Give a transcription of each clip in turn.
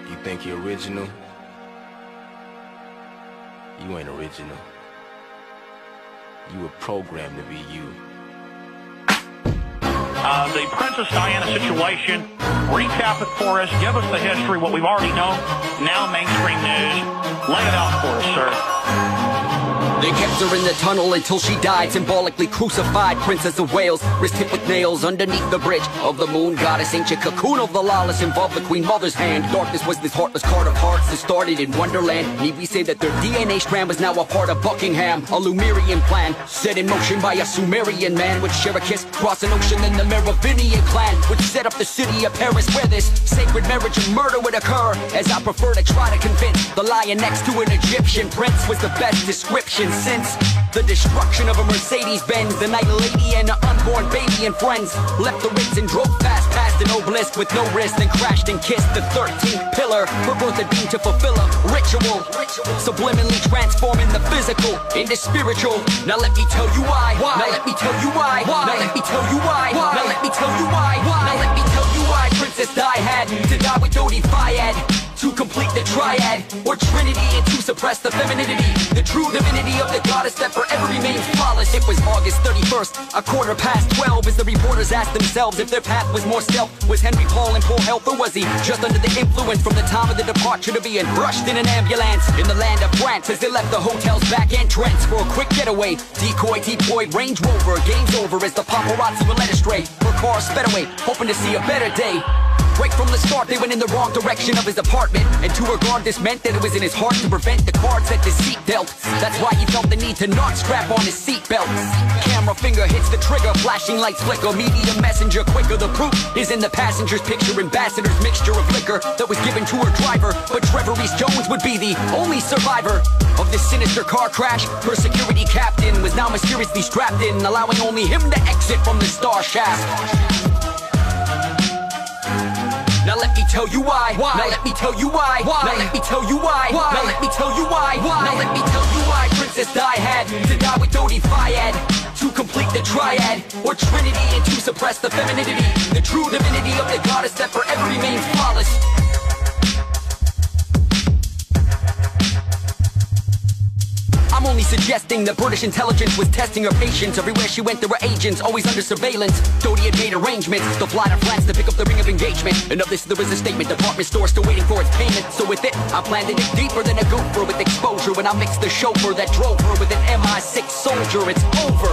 You think you're original? You ain't original. You were programmed to be you. The Princess Diana situation, recap it for us, give us the history, what we've already known, now mainstream news. Lay it out for us, sir. They kept her in the tunnel until she died, symbolically crucified, Princess of Wales, wrist hit with nails underneath the bridge of the moon goddess. Ancient cocoon of the lawless involved the Queen Mother's hand. Darkness was this heartless card of hearts that started in Wonderland. Need we say that their DNA strand was now a part of Buckingham, a Lumerian plan set in motion by a Sumerian man would share a kiss cross an ocean. Then the Merovingian clan would set up the city of Paris, where this sacred marriage and murder would occur. As I prefer to try to convince, the lion next to an Egyptian prince was the best description since the destruction of a Mercedes-Benz. The night a lady and an unborn baby and friends left the Ritz and drove fast past an obelisk with no wrist, then crashed and kissed the 13th pillar. Her birth had been to fulfill a ritual, subliminally transforming the physical into spiritual. Now let me tell you why. Now let me tell you why. Now let me tell you why. Now let me tell you why. Now let me tell you why. Princess Di had to die with Roverheid to complete the triad, or trinity, and to suppress the femininity, the true divinity of the goddess that forever remains flawless. It was August 31st, 12:15, as the reporters asked themselves if their path was more stealth. Was Henry Paul in full health, or was he just under the influence from the time of the departure to being rushed in an ambulance in the land of France as they left the hotel's back entrance for a quick getaway? Decoy, Range Rover, game's over as the paparazzi were led astray. Her car sped away, hoping to see a better day. Right from the start, they went in the wrong direction of his apartment, and to her guard this meant that it was in his heart to prevent the cards that the seat dealt. That's why he felt the need to not strap on his seatbelt. Camera finger hits the trigger, flashing lights flicker, media messenger quicker. The proof is in the passenger's picture, ambassador's mixture of liquor that was given to her driver. But Trevor Reese-Jones would be the only survivor of this sinister car crash. Her security captain was now mysteriously strapped in, allowing only him to exit from the star shaft. Now let me tell you why. Now let me tell you why. Now let me tell you why. Now let me tell you why. Now let me tell you why. Princess Di had to die with Roverheid to complete the triad, or trinity, and to suppress the femininity, the true divinity of the goddess that forever remains flawless. I'm only suggesting that British intelligence was testing her patience. Everywhere she went there were agents, always under surveillance. Dodie had made arrangements to fly to France to pick up the ring of engagement. And of this there was a statement, department store still waiting for its payment. So with it, I plan to dig deeper than a gopher with exposure. When I mixed the chauffeur that drove her with an MI6 soldier, it's over.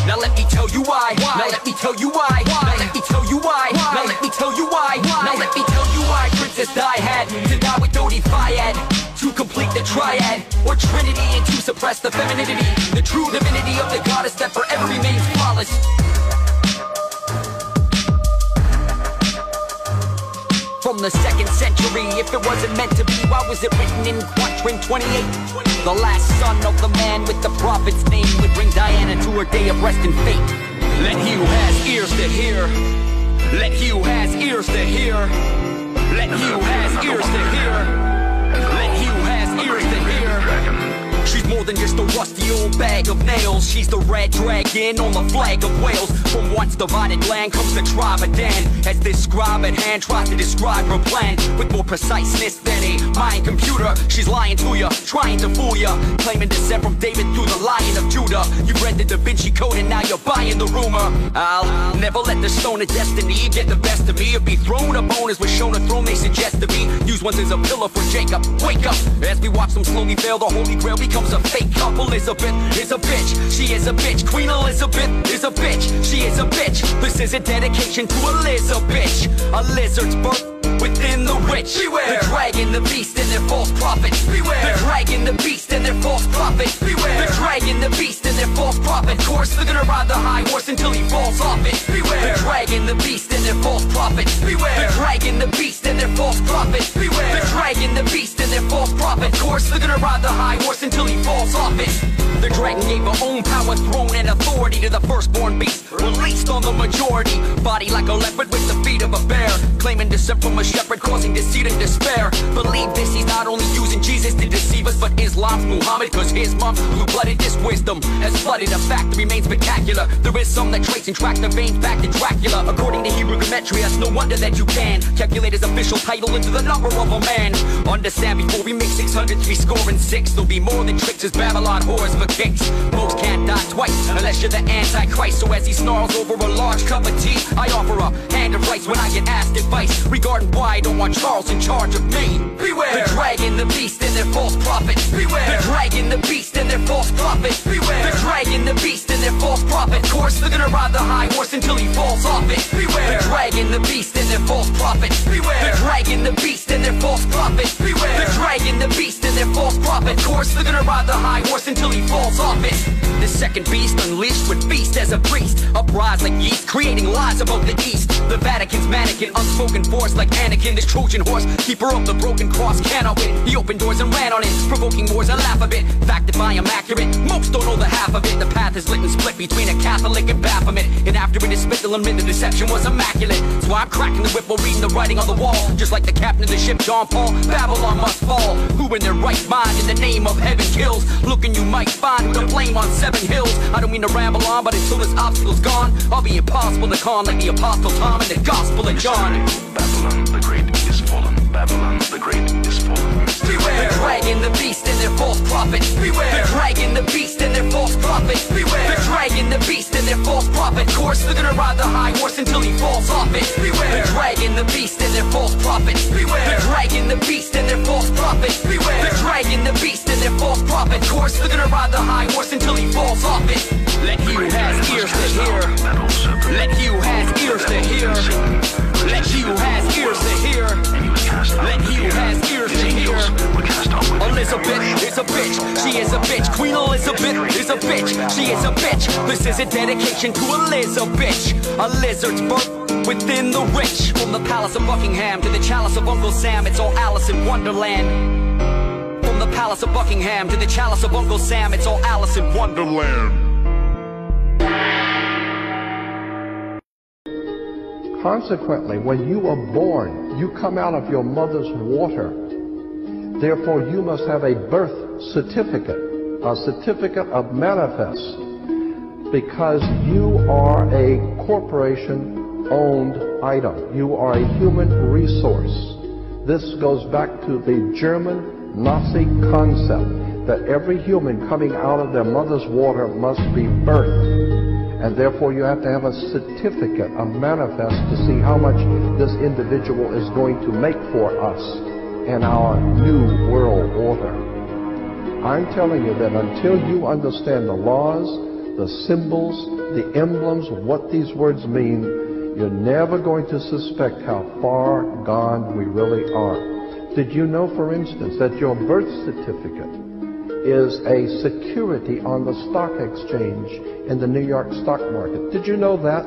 Now let me tell you why. Now let me tell you why. Now let me tell you why. Now let me tell you why. Now let me tell you why. Princess Di had to die with Roverheid to complete the triad, or trinity, and to suppress the femininity, the true divinity of the goddess that forever remains flawless. From the 2nd century, if it wasn't meant to be, why was it written in quatrain 28? The last son of the man with the prophet's name would bring Diana to her day of rest and fate. Let he who has ears to hear. Let he who has ears to hear. Let he who has ears to hear. Let he who has ears to hear. She's more than just a rusty old bag of nails. She's the red dragon on the flag of Wales. From once divided land comes the tribe of Dan, as this scribe at hand tries to describe her plan with more preciseness than a mind computer. She's lying to you, trying to fool you, claiming descent from David through the Lion of Judah. You've read the Da Vinci Code and now you're buying the rumor. I'll never let the stone of destiny get the best of me, or be thrown a bone as was shown a throne they suggest to me. Use one as a pillar for Jacob. Wake up as we watch them slowly fail. The Holy Grail becomes a fake cup. Elizabeth is a bitch. She is a bitch. Queen Elizabeth is a bitch. She is a bitch. This is a dedication to Elizabeth, a lizard's birth within the rich. Beware the dragon, the beast, and their false prophets. Beware the dragon, the beast, and their false prophets. Beware the dragon, the beast, and their false prophet. Of course, they're gonna ride the high horse until he falls off it. Beware the dragon, the beast, and their false prophets. Beware the dragon, the beast, and their false prophets. Beware the dragon, the beast, and their false prophet. Of course, they're gonna ride the high horse until he falls off it. The dragon gave her own power, throne, and authority to the firstborn beast, released on the majority. Body like a leopard with the feet of a bear. claiming descent from a shepherd, causing deceit and despair. Believe this, he's not only using Jesus to deceive us, but Islam's Muhammad, cause his mom's blue-blooded. This wisdom has flooded a fact that remains spectacular. There is some that trace and track the veins back to Dracula. According to Hebrew gematria, it's no wonder that you can calculate his official title into the number of a man. Understand, before we make 603 scoring 6, there'll be more than tricks as Babylon whores for kicks. Most can't die twice unless you're the Antichrist. So as he snarls over a large cup of tea, I offer a hand of rice when I get asked advice regarding why I don't want Charles in charge of me. Beware the dragon, the beast, and their false prophets. Beware the dragon, the beast, and their false prophets. Beware the dragon, the beast, and their false prophet. Of course, they're gonna ride the high horse until he falls off it. Beware the dragon, the beast, and their false prophets. Beware the dragon, the beast, and their false prophets. Beware the dragon, the beast, and their false prophet. Of course, they're gonna ride the high horse until he falls off it. The second beast unleashed would feast as a priest, uprise like yeast, creating lies about the East. The Vatican's mannequin, unspoken force like Anakin. This Trojan horse, keeper of the broken cross, cannot win. He opened doors and ran on it, provoking wars. I laugh a bit. Fact, if I am accurate, most don't know the half of it. The path is lit and split between a Catholic and Baphomet, and after it is split, they'll admit the deception was immaculate. So I'm cracking the whip while reading the writing on the wall, just like the captain of the ship, John Paul. Babylon must fall. Who in their right mind in the name of heaven kills? Looking, you might find who to blame on 7 hills. I don't mean to ramble on, but until this obstacle's gone, I'll be impossible to con like the Apostle Tom in the Gospel of John. Babylon the Great is fallen. Babylon the Great is fallen. Beware the dragon, the beast, and their false prophets. Beware the dragon, the beast, and their false prophets. Beware the dragon, the beast, and their false prophet. Of course, they're gonna ride the high horse until he falls off it. Beware the dragon, the beast, and their false prophets. Beware the dragon, the beast, and their false prophets. Beware the dragon, the beast, and their false prophet. Of course, they're gonna ride the high horse until he falls off it. Let he who has ears to hear. Let he who has ears to hear. Let he who has ears to hear. Let he who has ears to hear. Elizabeth is a bitch. She is a bitch. Queen Elizabeth is a bitch. She is a bitch. This is a dedication to Elizabeth. A lizard's birth within the rich. From the palace of Buckingham to the chalice of Uncle Sam, it's all Alice in Wonderland. From the palace of Buckingham to the chalice of Uncle Sam, it's all Alice in Wonderland. Consequently, when you are born, you come out of your mother's water. Therefore, you must have a birth certificate, a certificate of manifest, because you are a corporation-owned item. You are a human resource. This goes back to the German Nazi concept that every human coming out of their mother's water must be birthed. And therefore you have to have a certificate, a manifest, to see how much this individual is going to make for us in our new world order. I'm telling you that until you understand the laws, the symbols, the emblems, what these words mean, you're never going to suspect how far gone we really are. Did you know, for instance, that your birth certificate is a security on the stock exchange in the New York stock market? Did you know that?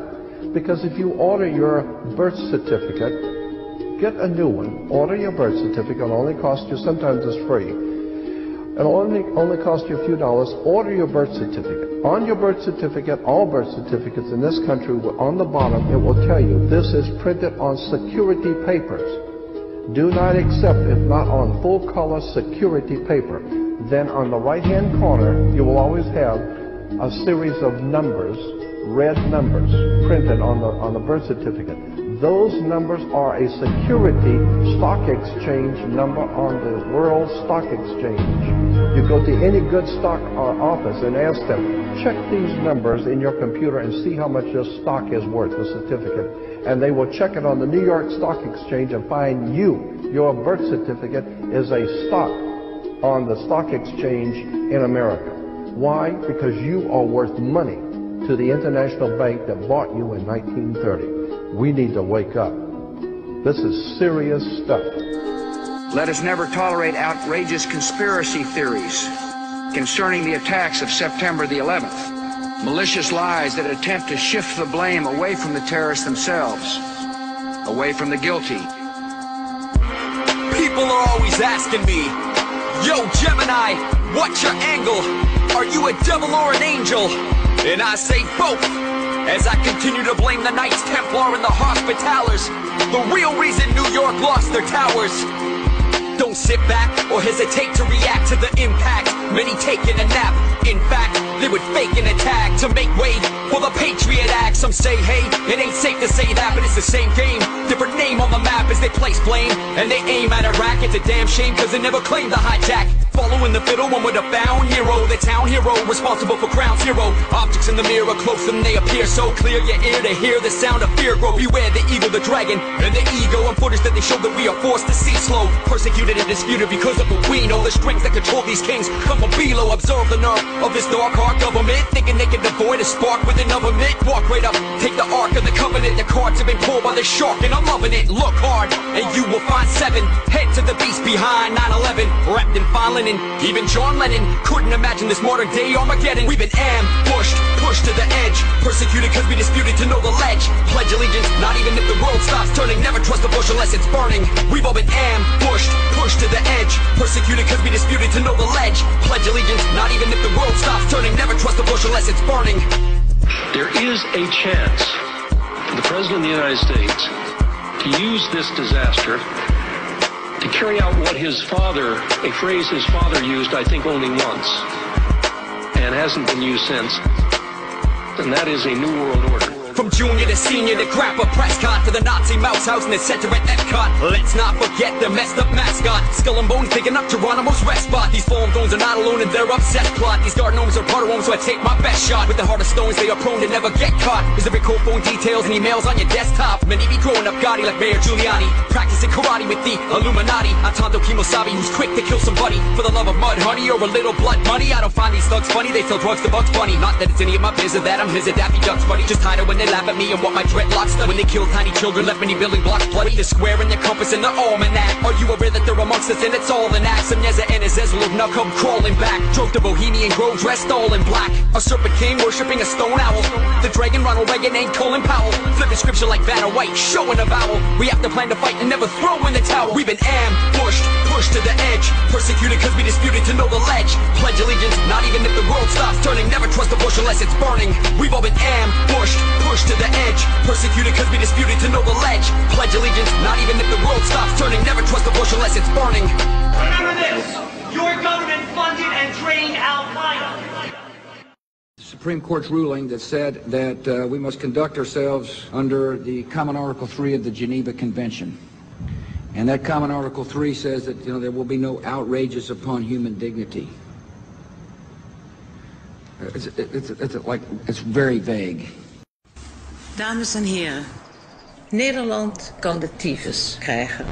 Because if you order your birth certificate, get a new one, order your birth certificate, it'll only cost you, sometimes it's free, it'll only cost you a few dollars. Order your birth certificate. On your birth certificate, all birth certificates in this country, on the bottom, it will tell you this is printed on security papers. Do not accept it not on full color security paper. Then on the right-hand corner, you will always have a series of numbers, red numbers, printed on the birth certificate. Those numbers are a security stock exchange number on the World Stock Exchange. You go to any good stock office and ask them, check these numbers in your computer and see how much your stock is worth, the certificate. And they will check it on the New York Stock Exchange and find your birth certificate is a stock on the stock exchange in America. Why? Because you are worth money to the international bank that bought you in 1930. We need to wake up. This is serious stuff. Let us never tolerate outrageous conspiracy theories concerning the attacks of September the 11th. Malicious lies that attempt to shift the blame away from the terrorists themselves, away from the guilty. People are always asking me, yo, Gemini, what's your angle? Are you a devil or an angel? And I say both. as I continue to blame the Knights Templar and the Hospitallers, the real reason New York lost their towers. Don't sit back or hesitate to react to the impact. Many taking a nap. In fact, they would fake an attack to make way for the Patriot Act. Some say, hey, it ain't safe to say that, but it's the same game. Different name on the map as they place blame, and they aim at Iraq. It's a damn shame, cause they never claimed the hijack. Following the fiddle, one with a found hero, the town hero, responsible for crown zero. Objects in the mirror, close and they appear so clear. Your ear to hear the sound of fear grow. Beware the eagle, the dragon, and the ego. And footage that they show that we are forced to see slow. Persecuted and disputed because of what we know. The strings that control these kings come from below. Observe the nerve of this dark heart government, thinking they can avoid a spark with another myth. Walk right up, take the Ark of the Covenant. The cards have been pulled by the shark and I'm loving it. Look hard and you will find 7 heads of the beast behind 9/11, wrapped in fine linen. Even John Lennon couldn't imagine this modern day Armageddon. We've been ambushed, pushed to the edge, persecuted cause we disputed to know the ledge. Pledge allegiance, not even if the world stops turning. Never trust a bush unless it's burning. We've all been ambushed, pushed to the edge, persecuted cause we disputed to know the ledge. Pledge allegiance, not even if the world stops turning. Never trust a bush unless it's burning. There is a chance for the President of the United States to use this disaster to carry out what his father, a phrase his father used, I think, only once, and hasn't been used since, and that is a New World Order. From junior to senior to Grandpa Prescott to the Nazi mouse house in the center at Epcot. Let's not forget the messed up mascot. Skull and bones digging up Geronimo's rest spot. These fallen thrones are not alone in their obsessed plot. These garden gnomes are part of Rome, so I take my best shot. With the heart of stones, they are prone to never get caught. There's every cold phone details and emails on your desktop. Many be growing up gaudy like Mayor Giuliani, practicing karate with the Illuminati. Atanto Kimosabe, who's quick to kill somebody for the love of mud, honey, or a little blood money. I don't find these thugs funny, they sell drugs to Bugs Bunny. Not that it's any of my business that I'm his Daffy Duck's buddy. Just hide it when they laugh at me and what my dreadlocks done. When they kill tiny children, left many building blocks bloody. The square and the compass and the almanac. Are you aware that they're amongst us and it's all an act? Some Yeza and his Ezra now come crawling back. Drove to Bohemian Grove dressed all in black. A serpent king worshipping a stone owl. The dragon Ronald Reagan ain't Colin Powell. Flipping scripture like Vanna White, showing a vowel. We have to plan to fight and never throw in the towel. We've been ambushed, pushed to the edge, persecuted cause we disputed to know the ledge. Pledge allegiance, not even if the world stops turning. Never trust a bush unless it's burning. We've all been ambushed, pushed to the edge, persecuted cause we disputed to know the ledge. Pledge allegiance, not even if the world stops turning. Never trust a bush unless it's burning. Remember this, your government funded and trained Al-Qaeda. The Supreme Court's ruling that said that we must conduct ourselves under the Common Article 3 of the Geneva Convention. And that Common Article 3 says that, there will be no outrages upon human dignity. It's very vague. Dames en heren, Nederland kan de tyfus krijgen.